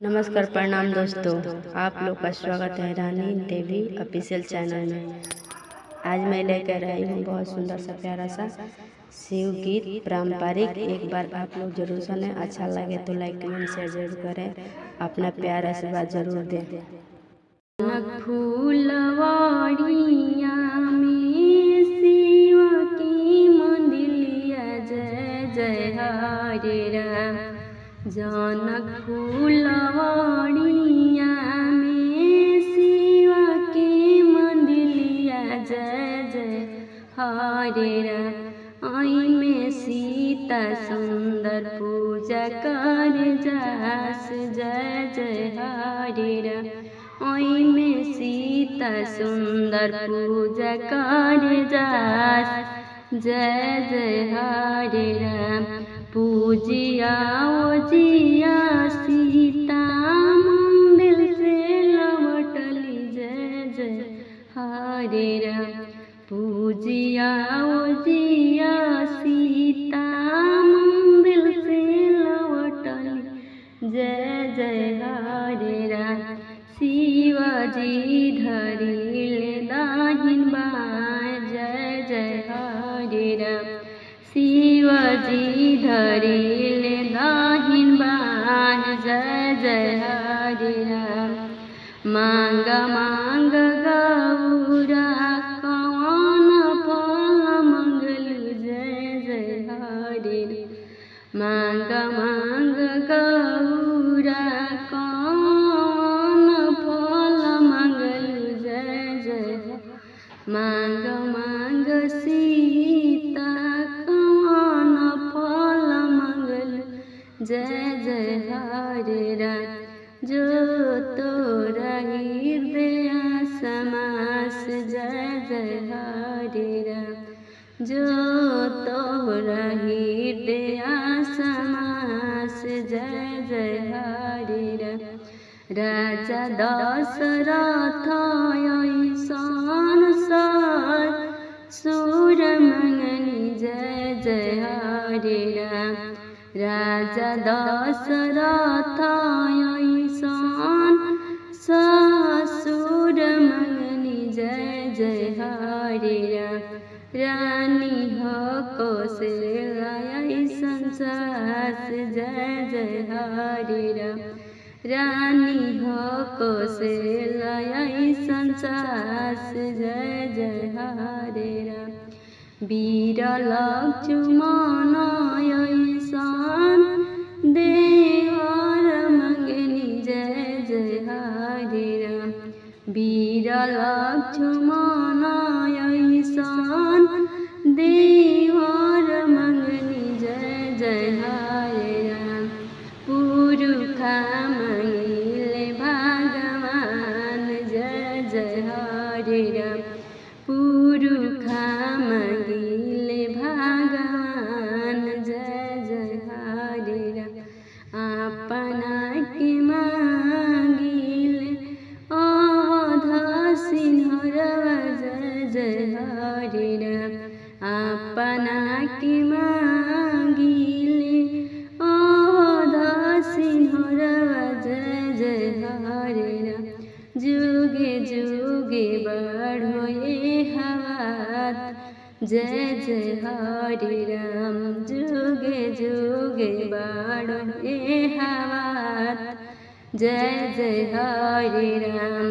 नमस्कार, प्रणाम दोस्तों। आप लोग का स्वागत है रानी देवी ऑफिशियल चैनल में। आज मैं लेकर आई हूँ बहुत सुंदर सा प्यारा सा शिव गीत पारंपरिक। एक बार आप लोग जरूर सुने। अच्छा लगे तो लाइक कमेंट शेयर जरूर करें। अपना प्यार आशीर्वाद जरूर दें। फूलवाड़िया में शिव की मंदिलिया जय जय हरे राम। जनक फूलवाड़िया में शिव की मंदिलिया जय जय हरे राम। आई में सीता सुंदर पूजा कर जास जय जय हरे राम। आई में सीता सुंदर पूजा कर जास जय जय हरे राम। पूजिया ओजिया सीता मंदिर से लौटली जय जय हरे राम। पूजिया ओजिया सीता मंदिर से लौटली जय जय हरे राम। शिवाजी धरिले दाहिन बाएं जय जय हरे राम। शिवाजी धरिले दाहिन बाएं जय जय हरे राम। मांग मांग गौरा कौन फल मंगलु जय जय हरे राम। मांग मांग गौरा कौन फल मंगलु जय जय। मांग मांग सीता कौन फल मंगलु जय जय हरे राम। जो तोरा हृदय समास जय जय हरे राम। जो तोरा हृदय समास जय जय हरे राम। राजा दशरथ ऐसन सुर मंगनी जय जय हरे राम। राजा दशरथ ऐसन ससुर मंगनी जय जय हरे राम। रानी हो कौशल्या ऐसन सास जय जय हरे राम। रानी हो कौशल्या ऐसन सास जय जय हरे राम। वीर लक्ष्मण ऐसन देवर मंगनी जय जय हरे राम। वीर लक्ष्मण ऐसन देवर मंगनी जय जय हरे राम। पुरुखा मंगिले भगवान जय जय हरे राम। पुरुखा मंगिले भगवान जय जय हरे राम। अपना के मांगिले अवध सिंहरवा जय जय हरे राम। अपना के मांगिले अवध सिंहरवा जय जय हरे राम। जुगे जुगे बढ़ो ये हवात जय जय हरे राम। जुगे जुगे बढ़ो ये हवात जय जय हरे राम।